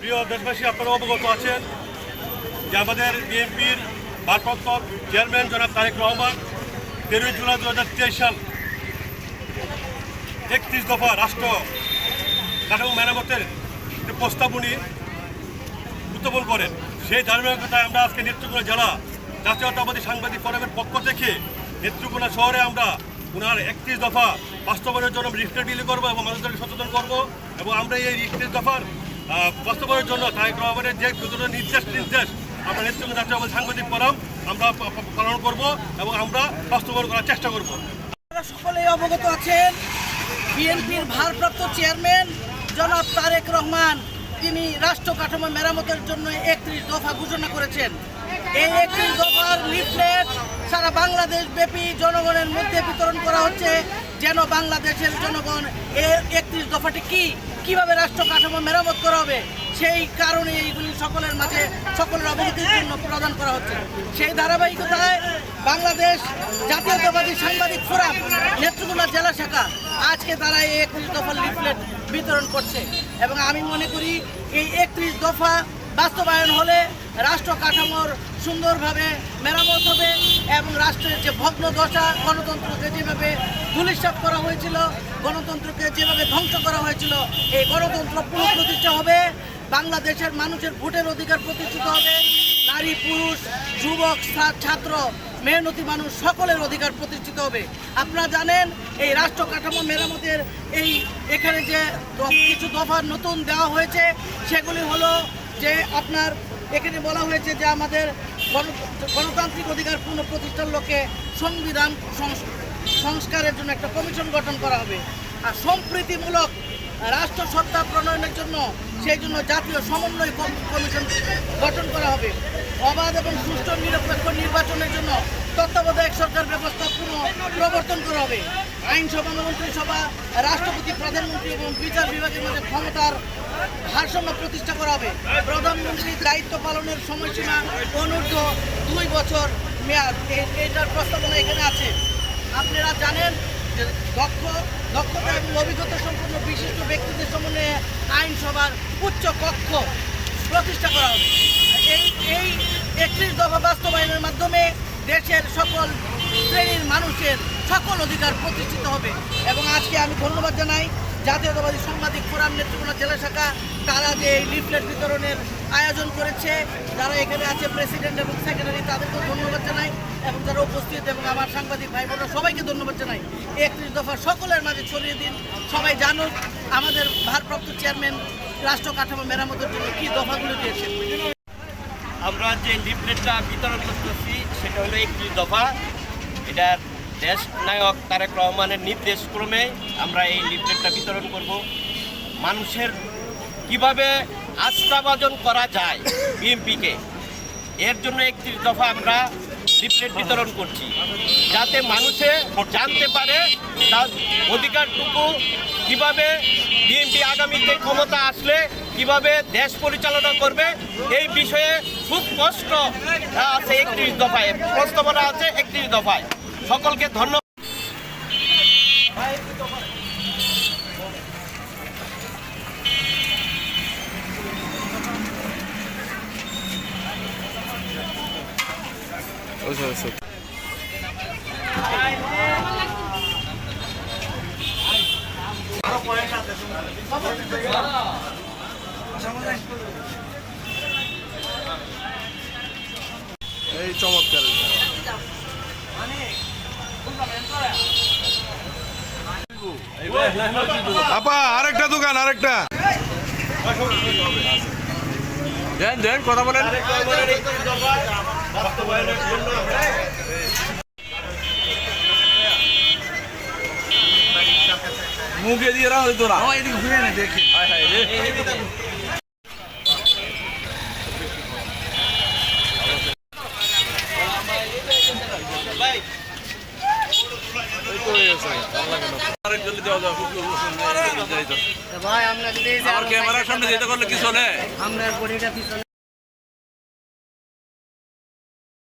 প্রিয় দেশবাসী, আপনারা অবগত আছেন যে আমাদের বিএনপির ভারপ্রাপ্ত চেয়ারম্যান জনাব তারেক রহমান 13 জুলাই 2023 সাল 31 দফা রাষ্ট্র কাঠামো মেরামতের প্রস্তাবনী উত্থাপন করেন। সেই ধারাবাহিকতায় আমরা আজকে নেত্রকোনা জেলা জাতীয়তাবাদী সাংবাদিক ফোরামের পক্ষ থেকে নেত্রকোনা শহরে আমরা ওনার 31 দফা বাস্তবায়নের জন্য লিফলেট বিলি করবো এবং মানুষদেরকে সচেতন করবো এবং আমরা এই 31 দফার বাস্তবায়নের জন্য তারেক রহমানের যে নির্দেশ আমরা নেত্রকোনা জাতীয়তাবাদী সাংবাদিক ফোরাম আমরা পালন করব এবং আমরা বাস্তবায়ন করার চেষ্টা করব। আপনারা সকলেই অবগত আছেন বিএনপির ভারপ্রাপ্ত চেয়ারম্যান জনাব তারেক রহমান তিনি রাষ্ট্র কাঠামো মেরামতের জন্য 31 দফা ঘোষণা করেছেন। এই 31 দফার লিফলেট সারা বাংলাদেশ ব্যাপী জনগণের মধ্যে বিতরণ করা হচ্ছে, যেন বাংলাদেশের জনগণ এই 31 দফাটি কিভাবে রাষ্ট্র কাঠামো মেরামত করা হবে সেই কারণে এইগুলি সকলের মাঝে সকলের অবগতির জন্য প্রদান করা হচ্ছে। সেই ধারাবাহিকতায় বাংলাদেশ জাতীয়তাবাদী সাংবাদিক ফোরাম নেত্রকোনা জেলা শাখা আজকে তারা এই 31 দফার লিফলেট বিতরণ করছে এবং আমি মনে করি এই 31 দফা বাস্তবায়ন হলে রাষ্ট্র কাঠামোর সুন্দরভাবে মেরামত হবে এবং রাষ্ট্রের যে ভগ্ন দশা, গণতন্ত্রকে যেভাবে ধূলিসাৎ করা হয়েছিল, গণতন্ত্রকে যেভাবে ধ্বংস করা হয়েছিল, এই গণতন্ত্র পুনঃপ্রতিষ্ঠা হবে। বাংলাদেশের মানুষের ভোটের অধিকার প্রতিষ্ঠিত হবে। নারী, পুরুষ, যুবক, ছাত্র, মেহনতি মানুষ সকলের অধিকার প্রতিষ্ঠিত হবে। আপনারা জানেন এই রাষ্ট্র কাঠামো মেরামতের এখানে যে কিছু দফা নতুন দেওয়া হয়েছে সেগুলি হলো যে আপনার এখানে বলা হয়েছে যে আমাদের গণতান্ত্রিক অধিকার পুনঃপ্রতিষ্ঠার লক্ষ্যে সংবিধান সংস্কারের জন্য একটা কমিশন গঠন করা হবে, আর সম্প্রীতিমূলক রাষ্ট্র সত্তা প্রণয়নের জন্য সেই জন্য জাতীয় সমন্বয় কমিশন গঠন করা হবে। অবাধ এবং সুষ্ঠু নিরপেক্ষ নির্বাচনের জন্য তত্ত্বাবধায়ক সরকার ব্যবস্থা প্রবর্তন করা হবে। আইনসভা, মন্ত্রিসভা, রাষ্ট্রপতি, প্রধানমন্ত্রী এবং বিচার বিভাগের মধ্যে ক্ষমতার ভারসাম্য প্রতিষ্ঠা করা হবে। প্রধানমন্ত্রীর দায়িত্ব পালনের সময়সীমা অনূর্ধ্ব 2 বছর মেয়াদ, এটার প্রস্তাবনা এখানে আছে। আপনারা জানেন যে দক্ষতা এবং অভিজ্ঞতা সম্পন্ন বিশিষ্ট ব্যক্তিদের সমন্বয়ে আইনসভার উচ্চ কক্ষ প্রতিষ্ঠা করা হবে। এই 31 দফা বাস্তবায়নের মাধ্যমে দেশের সকল শ্রেণীর মানুষের সকল অধিকার প্রতিষ্ঠিত হবে এবং আজকে আমি ধন্যবাদ জানাই জাতীয়তাবাদী সাংবাদিক ফোরাম নেত্রকোনা জেলা শাখা, তারা যে এই লিফলেট বিতরণের আয়োজন করেছে, যারা এখানে আছে প্রেসিডেন্ট এবং সেক্রেটারি তাদেরকেও ধন্যবাদ জানাই এবং যারা উপস্থিত এবং আমার সাংবাদিক ভাই বোনরা সবাইকে ধন্যবাদ জানাই। 31 দফা সকলের মাঝে ছড়িয়ে দিন, সবাই জানুক আমাদের ভারপ্রাপ্ত চেয়ারম্যান রাষ্ট্র কাঠামো মেরামতের জন্য কী দফাগুলো দিয়েছেন। আমরা যে লিফলেটটা বিতরণ করতেছি সেটা হলো 31 দফা। এটা দেশ নায়ক তারেক রহমানের নির্দেশক্রমে আমরা এই লিফলেটটা বিতরণ করব। মানুষের কিভাবে আস্থাভাজন করা যায় বিএনপিকে, এর জন্য 31 দফা আমরা লিফলেট বিতরণ করছি, যাতে মানুষে জানতে পারে তার অধিকারটুকু কিভাবে বিএনপি আগামীতে ক্ষমতা আসলে কিভাবে দেশ পরিচালনা করবে এই বিষয়ে সুস্পষ্ট আছে 31 দফায়, প্রস্তাবনা আছে 31 দফায়। সকলকে ধন্যবাদ। এই চমৎকার আপা, আরেকটা দোকান, আরেকটা দেন দেন কথা বলেন। মুখে দিয়ে রাখো তোরা দেখি ভাই আমরা যদি ক্যামেরার সামনে যেতে করলে কি চলে? আমরা বডিটা পিছনে